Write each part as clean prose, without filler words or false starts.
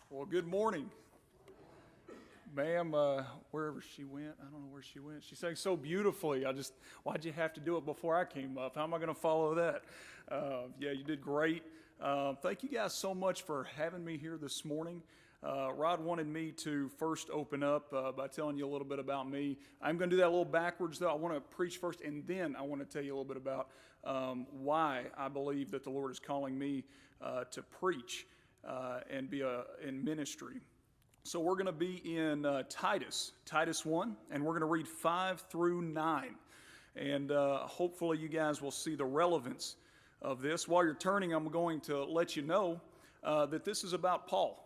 Well, good morning, ma'am. Wherever she went, I don't know where she went. She sang so beautifully. Why'd you have to do it before I came up? How am I going to follow that? Yeah, you did great. Thank you guys so much for having me here this morning. Rod wanted me to first open up by telling you a little bit about me. I'm going to do that a little backwards, though. I want to preach first, and then I want to tell you a little bit about why I believe that the Lord is calling me to preach and be in ministry. So we're going to be in Titus 1, and we're going to read 5 through 9. And hopefully you guys will see the relevance of this. While you're turning, I'm going to let you know that this is about Paul.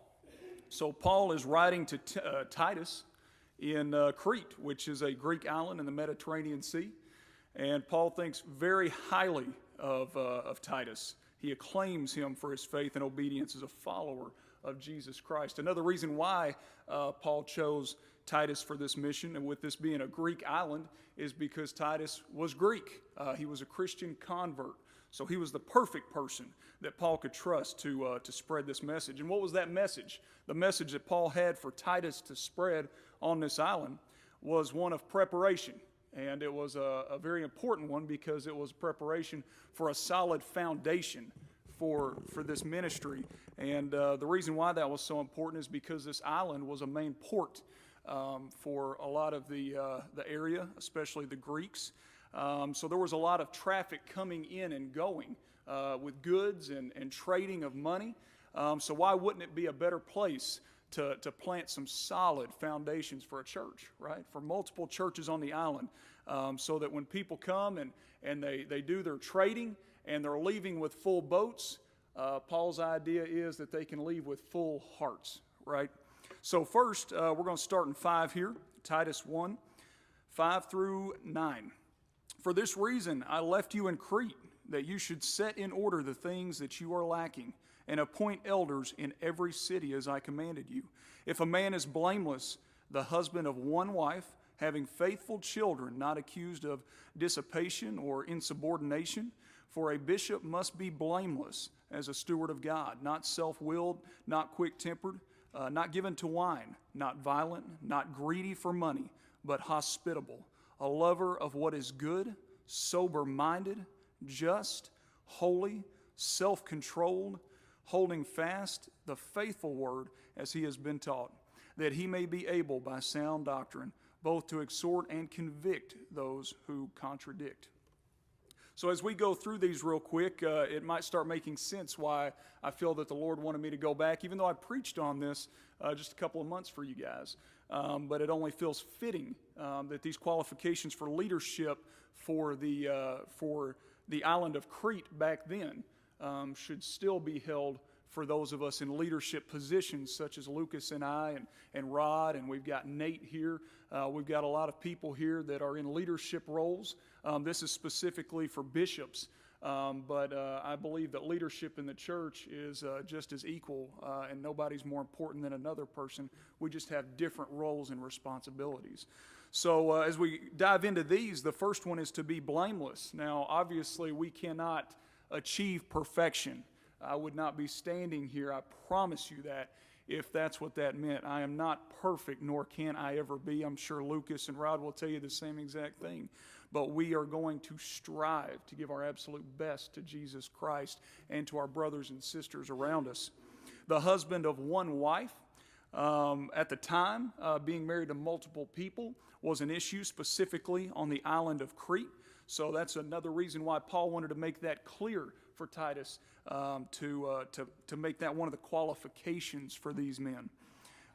So Paul is writing to Titus in Crete, which is a Greek island in the Mediterranean Sea. And Paul thinks very highly of Titus. He acclaims him for his faith and obedience as a follower of Jesus Christ. Another reason why Paul chose Titus for this mission, and with this being a Greek island, is because Titus was Greek. He was a Christian convert. So he was the perfect person that Paul could trust to spread this message. And what was that message? The message that Paul had for Titus to spread on this island was one of preparation. And it was a very important one because it was preparation for a solid foundation for this ministry. And the reason why that was so important is because this island was a main port for a lot of the area, especially the Greeks. So there was a lot of traffic coming in and going with goods and trading of money. So why wouldn't it be a better place to plant some solid foundations for a church, right? For multiple churches on the island, so that when people come and they do their trading and they're leaving with full boats, Paul's idea is that they can leave with full hearts, right? So first, we're going to start in 5 here, Titus 1, 5 through 9. For this reason, I left you in Crete, that you should set in order the things that you are lacking, and appoint elders in every city as I commanded you. If a man is blameless, the husband of one wife, having faithful children, not accused of dissipation or insubordination, for a bishop must be blameless as a steward of God, not self-willed, not quick-tempered, not given to wine, not violent, not greedy for money, but hospitable, a lover of what is good, sober-minded, just, holy, self-controlled, holding fast the faithful word as he has been taught, that he may be able by sound doctrine both to exhort and convict those who contradict. So as we go through these real quick, it might start making sense why I feel that the Lord wanted me to go back, even though I preached on this just a couple of months for you guys. But it only feels fitting that these qualifications for leadership for the island of Crete back then should still be held for those of us in leadership positions such as Lucas and I and Rod, and we've got Nate here. We've got a lot of people here that are in leadership roles. This is specifically for bishops, but I believe that leadership in the church is just as equal, and nobody's more important than another person. We just have different roles and responsibilities. So as we dive into these, the first one is to be blameless. Now, obviously, we cannot achieve perfection. I would not be standing here, I promise you that, if that's what that meant. I am not perfect, nor can I ever be. I'm sure Lucas and Rod will tell you the same exact thing. But we are going to strive to give our absolute best to Jesus Christ and to our brothers and sisters around us. The husband of one wife, at the time, being married to multiple people was an issue, specifically on the island of Crete. So that's another reason why Paul wanted to make that clear for Titus, to make that one of the qualifications for these men.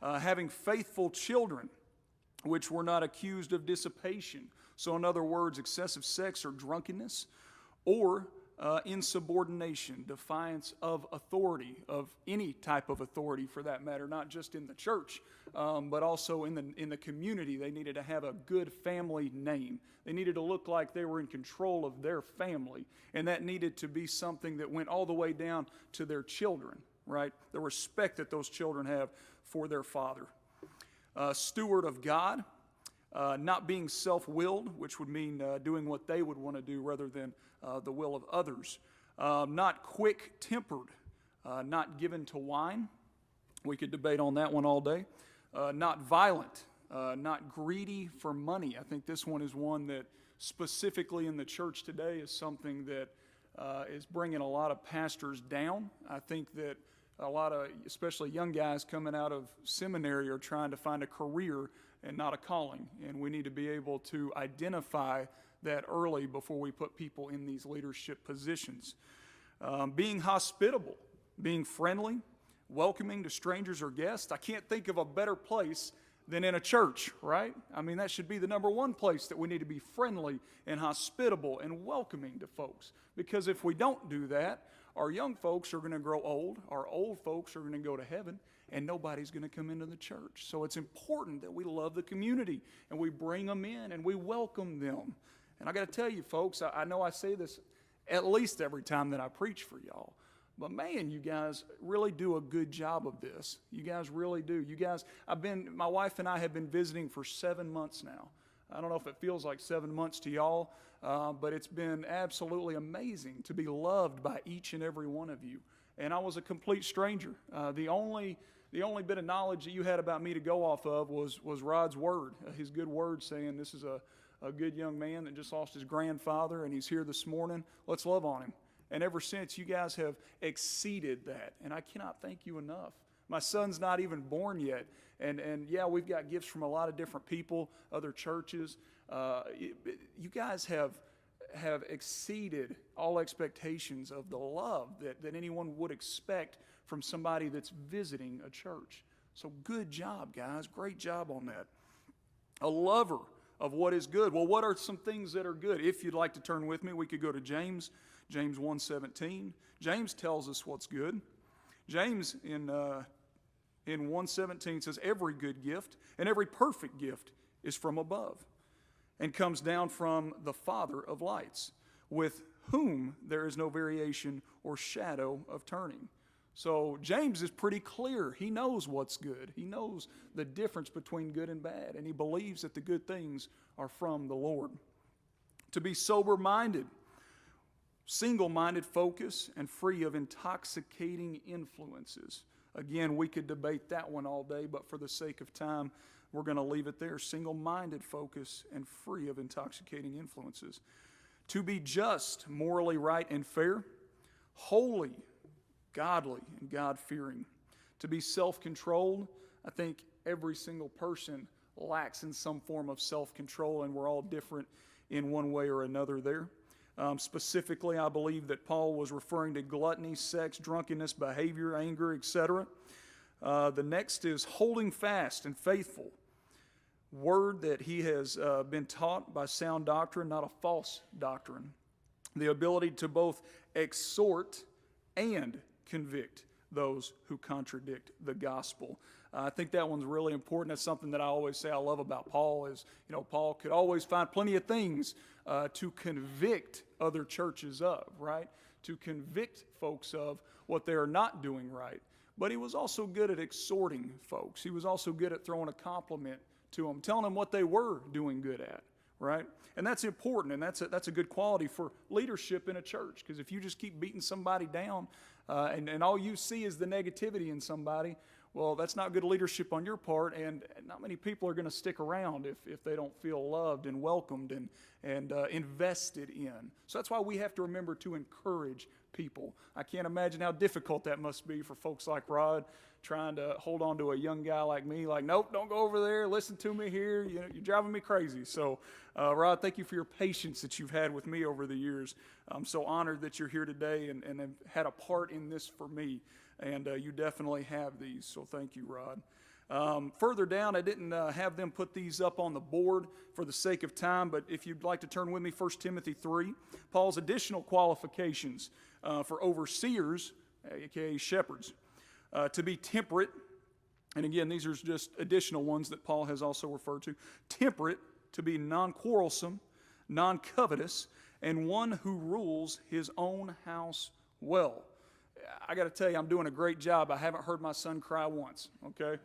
Having faithful children, which were not accused of dissipation. So in other words, excessive sex or drunkenness, or insubordination, defiance of authority, of any type of authority for that matter, not just in the church, but also in the community. They needed to have a good family name. They needed to look like they were in control of their family, and that needed to be something that went all the way down to their children, right? The respect that those children have for their father. Steward of God, not being self-willed, which would mean doing what they would want to do rather than the will of others. Not quick-tempered, not given to wine, We could debate on that one all day. Not violent, not greedy for money. I think this one is one that specifically in the church today is something that is bringing a lot of pastors down. I think that a lot of, especially young guys coming out of seminary, are trying to find a career and not a calling. And we need to be able to identify that early before we put people in these leadership positions. Being hospitable, being friendly, welcoming to strangers or guests. I can't think of a better place than in a church, right? I mean, that should be the number one place that we need to be friendly and hospitable and welcoming to folks. Because if we don't do that, our young folks are going to grow old, our old folks are going to go to heaven, and nobody's going to come into the church. So it's important that we love the community and we bring them in and we welcome them. And I got to tell you, folks, I know I say this at least every time that I preach for y'all, but man, you guys really do a good job of this. You guys really do. You guys, my wife and I have been visiting for 7 months now. I don't know if it feels like 7 months to y'all, but it's been absolutely amazing to be loved by each and every one of you. And I was a complete stranger. The only bit of knowledge that you had about me to go off of was Rod's word, his good word saying this is a good young man that just lost his grandfather and he's here this morning. Let's love on him. And ever since, you guys have exceeded that. And I cannot thank you enough. My son's not even born yet. And yeah, we've got gifts from a lot of different people, other churches. You guys have exceeded all expectations of the love that anyone would expect from somebody that's visiting a church. So good job, guys. Great job on that. A lover of what is good. Well, what are some things that are good? If you'd like to turn with me, we could go to James 1:17. James tells us what's good. James in 1:17 says, every good gift and every perfect gift is from above and comes down from the Father of lights, with whom there is no variation or shadow of turning. So James is pretty clear. He knows what's good. He knows the difference between good and bad, and he believes that the good things are from the Lord. To be sober-minded, single-minded focus, and free of intoxicating influences. Again, we could debate that one all day, but for the sake of time, we're going to leave it there. Single-minded focus and free of intoxicating influences. To be just, morally right and fair, holy, godly, and God-fearing. To be self-controlled. I think every single person lacks in some form of self-control, and we're all different in one way or another there. Specifically, I believe that Paul was referring to gluttony, sex, drunkenness, behavior, anger, etc. The next is holding fast and faithful. Word that he has been taught by sound doctrine, not a false doctrine. The ability to both exhort and convict those who contradict the gospel. I think that one's really important. That's something that I always say I love about Paul is, Paul could always find plenty of things to convict other churches of, right? To convict folks of what they are not doing right. But he was also good at exhorting folks. He was also good at throwing a compliment to them, telling them what they were doing good at, right? And that's important, and that's a good quality for leadership in a church, because if you just keep beating somebody down and all you see is the negativity in somebody, well, that's not good leadership on your part, and not many people are going to stick around if they don't feel loved and welcomed and invested in. So that's why we have to remember to encourage people. I can't imagine how difficult that must be for folks like Rod trying to hold on to a young guy like me, like, nope, don't go over there, listen to me here, you're driving me crazy. So, Rod, thank you for your patience that you've had with me over the years. I'm so honored that you're here today and have had a part in this for me, and you definitely have these, so thank you, Rod. Further down, I didn't have them put these up on the board for the sake of time, but if you'd like to turn with me, 1 Timothy 3, Paul's additional qualifications for overseers, aka shepherds. To be temperate, and again, these are just additional ones that Paul has also referred to. Temperate, to be non-quarrelsome, non-covetous, and one who rules his own house well. I got to tell you, I'm doing a great job. I haven't heard my son cry once, okay?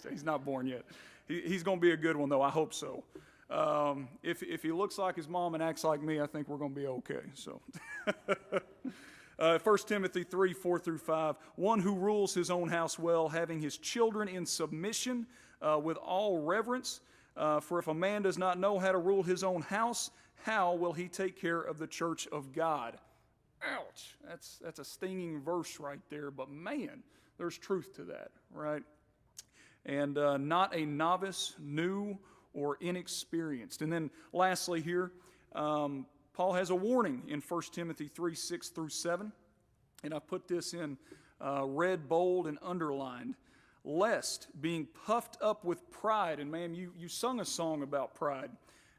He's not born yet. He's going to be a good one, though. I hope so. If he looks like his mom and acts like me, I think we're going to be okay. So, 1 Timothy 3, 4 through 5, one who rules his own house well, having his children in submission with all reverence. For if a man does not know how to rule his own house, how will he take care of the church of God? Ouch, that's a stinging verse right there, but man, there's truth to that, right? And not a novice, new, or inexperienced. And then lastly here, Paul has a warning in 1 Timothy 3, 6 through 7. And I put this in red, bold, and underlined. Lest being puffed up with pride, and man, you sung a song about pride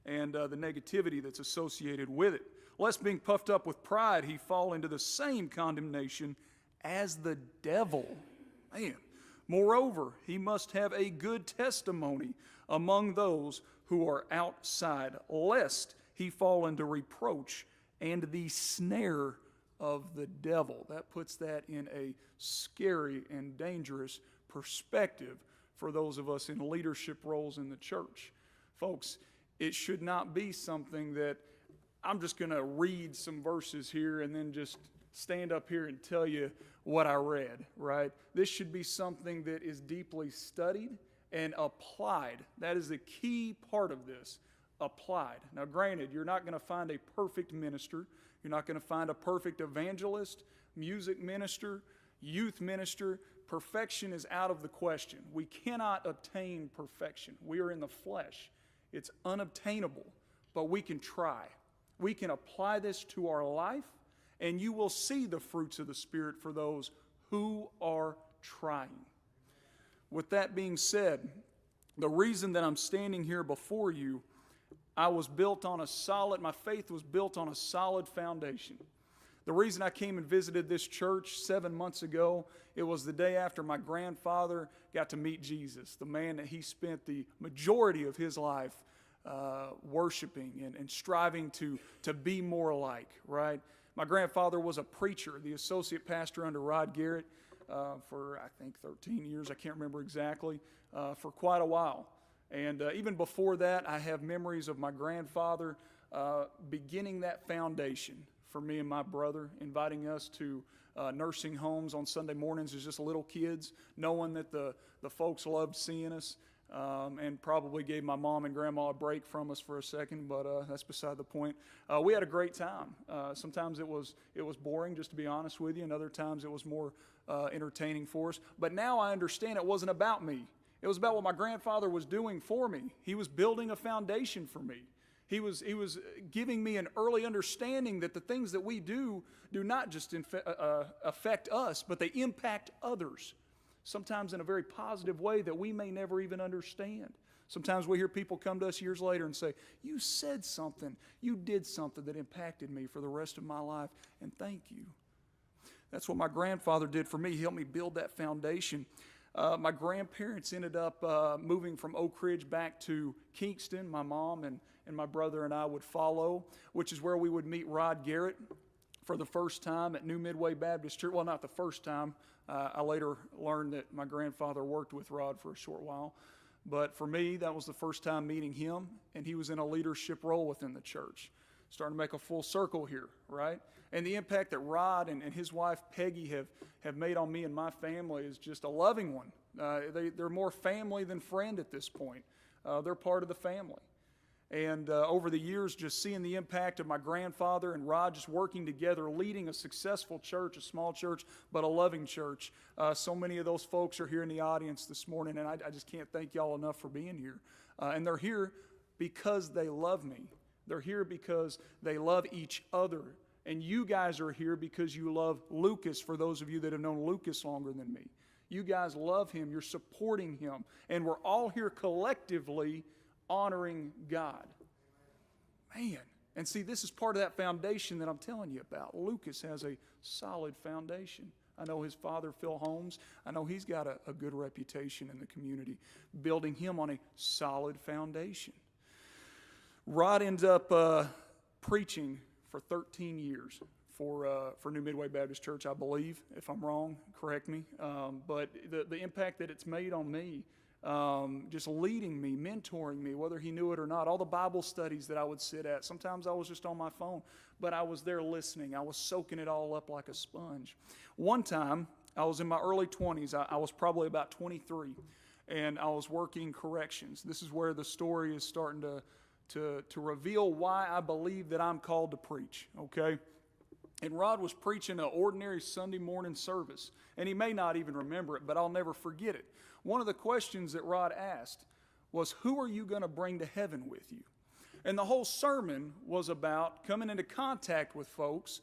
and the negativity that's associated with it. Lest being puffed up with pride, he fall into the same condemnation as the devil. Man. Moreover, he must have a good testimony among those who are outside, lest he fall into reproach and the snare of the devil. That puts that in a scary and dangerous perspective for those of us in leadership roles in the church. Folks, it should not be something that I'm just going to read some verses here and then just stand up here and tell you what I read, right? This should be something that is deeply studied and applied. That is the key part of this, applied. Now, granted, you're not going to find a perfect minister. You're not going to find a perfect evangelist, music minister, youth minister. Perfection is out of the question. We cannot obtain perfection. We are in the flesh. It's unobtainable, but we can try. We can apply this to our life, and you will see the fruits of the Spirit for those who are trying. With that being said, the reason that I'm standing here before you, my faith was built on a solid foundation. The reason I came and visited this church 7 months ago, it was the day after my grandfather got to meet Jesus, the man that he spent the majority of his life worshiping and striving to be more like, right? My grandfather was a preacher, the associate pastor under Rod Garrett for, I think, 13 years. I can't remember exactly, for quite a while. And even before that, I have memories of my grandfather beginning that foundation for me and my brother, inviting us to nursing homes on Sunday mornings as just little kids, knowing that the folks loved seeing us. And probably gave my mom and grandma a break from us for a second, but that's beside the point. We had a great time. Sometimes it was boring, just to be honest with you, and other times it was more entertaining for us. But now I understand it wasn't about me. It was about what my grandfather was doing for me. He was building a foundation for me. He was giving me an early understanding that the things that we do not just affect us, but they impact others. Sometimes in a very positive way that we may never even understand. Sometimes we hear people come to us years later and say, you said something, you did something that impacted me for the rest of my life, and thank you. That's what my grandfather did for me. He helped me build that foundation. My grandparents ended up moving from Oak Ridge back to Kingston. My mom and my brother and I would follow, which is where we would meet Rod Garrett for the first time at New Midway Baptist Church. Well, not the first time. I later learned that my grandfather worked with Rod for a short while. But for me, that was the first time meeting him, and he was in a leadership role within the church. Starting to make a full circle here, right? And the impact that Rod and his wife Peggy have made on me and my family is just a loving one. They're more family than friend at this point. They're part of the family. And over the years, just seeing the impact of my grandfather and Rod just working together, leading a successful church, a small church, but a loving church. So many of those folks are here in the audience this morning, and I just can't thank y'all enough for being here. And they're here because they love me. They're here because they love each other. And you guys are here because you love Lucas, for those of you that have known Lucas longer than me. You guys love him. You're supporting him. And we're all here collectively honoring God. Man. And see, this is part of that foundation that I'm telling you about. Lucas has a solid foundation. I know his father, Phil Holmes, I know he's got a good reputation in the community, building him on a solid foundation. Rod ends up preaching for 13 years for New Midway Baptist Church, I believe. If I'm wrong, correct me. But the impact that it's made on me, just leading me, mentoring me, whether he knew it or not. All the Bible studies that I would sit at. Sometimes I was just on my phone, but I was there listening. I was soaking it all up like a sponge. One time, I was in my early 20s. I was probably about 23, and I was working corrections. This is where the story is starting to reveal why I believe that I'm called to preach, okay? And Rod was preaching an ordinary Sunday morning service, and he may not even remember it, but I'll never forget it. One of the questions that Rod asked was, who are you going to bring to heaven with you? And the whole sermon was about coming into contact with folks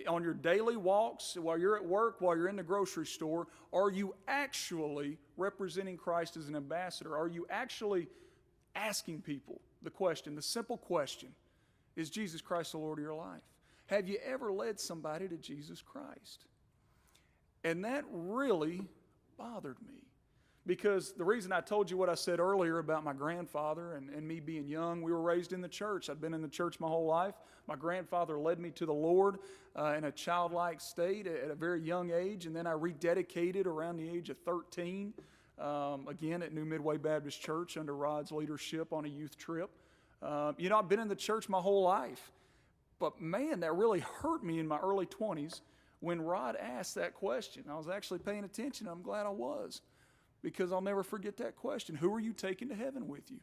on your daily walks, while you're at work, while you're in the grocery store. Are you actually representing Christ as an ambassador? Are you actually asking people the question, the simple question, is Jesus Christ the Lord of your life? Have you ever led somebody to Jesus Christ? And that really bothered me. Because the reason I told you what I said earlier about my grandfather and me being young, we were raised in the church. I'd been in the church my whole life. My grandfather led me to the Lord in a childlike state at a very young age, and then I rededicated around the age of 13, again at New Midway Baptist Church under Rod's leadership on a youth trip. I've been in the church my whole life. But man, that really hurt me in my early 20s when Rod asked that question. I was actually paying attention. I'm glad I was, because I'll never forget that question. Who are you taking to heaven with you?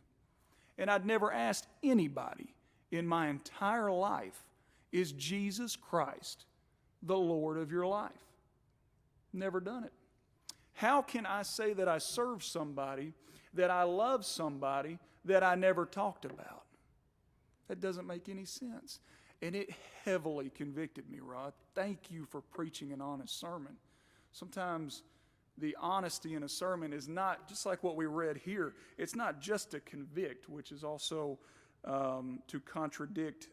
And I'd never asked anybody in my entire life, is Jesus Christ the Lord of your life? Never done it. How can I say that I serve somebody, that I love somebody that I never talked about? That doesn't make any sense. And it heavily convicted me, Rod. Thank you for preaching an honest sermon. Sometimes the honesty in a sermon is not, just like what we read here, it's not just to convict, which is also to contradict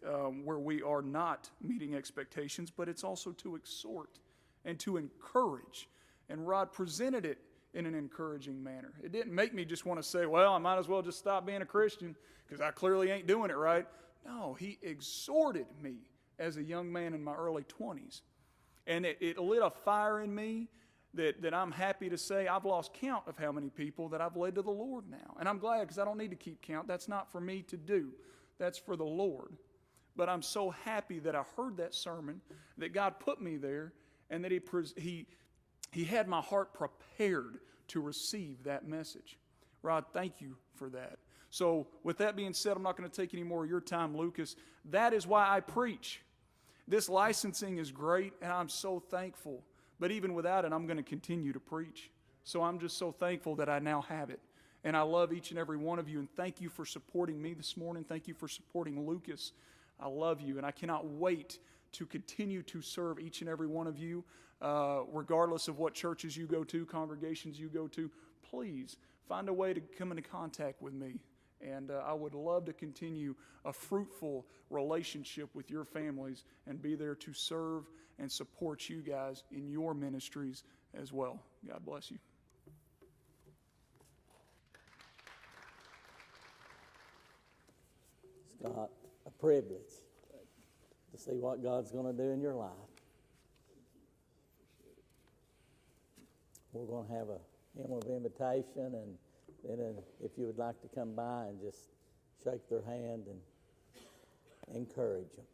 where we are not meeting expectations, but it's also to exhort and to encourage. And Rod presented it in an encouraging manner. It didn't make me just want to say, well, I might as well just stop being a Christian because I clearly ain't doing it right. No, he exhorted me as a young man in my early 20s. And it lit a fire in me that I'm happy to say I've lost count of how many people that I've led to the Lord now. And I'm glad, because I don't need to keep count. That's not for me to do. That's for the Lord. But I'm so happy that I heard that sermon, that God put me there, and that He had my heart prepared to receive that message. Rod, thank you for that. So with that being said, I'm not going to take any more of your time, Lucas. That is why I preach. This licensing is great, and I'm so thankful. But even without it, I'm going to continue to preach. So I'm just so thankful that I now have it. And I love each and every one of you, and thank you for supporting me this morning. Thank you for supporting Lucas. I love you, and I cannot wait to continue to serve each and every one of you, regardless of what churches you go to, congregations you go to. Please find a way to come into contact with me. And I would love to continue a fruitful relationship with your families and be there to serve and support you guys in your ministries as well. God bless you. Scott, a privilege to see what God's going to do in your life. We're going to have a hymn of invitation, and then if you would like to come by and just shake their hand and encourage them.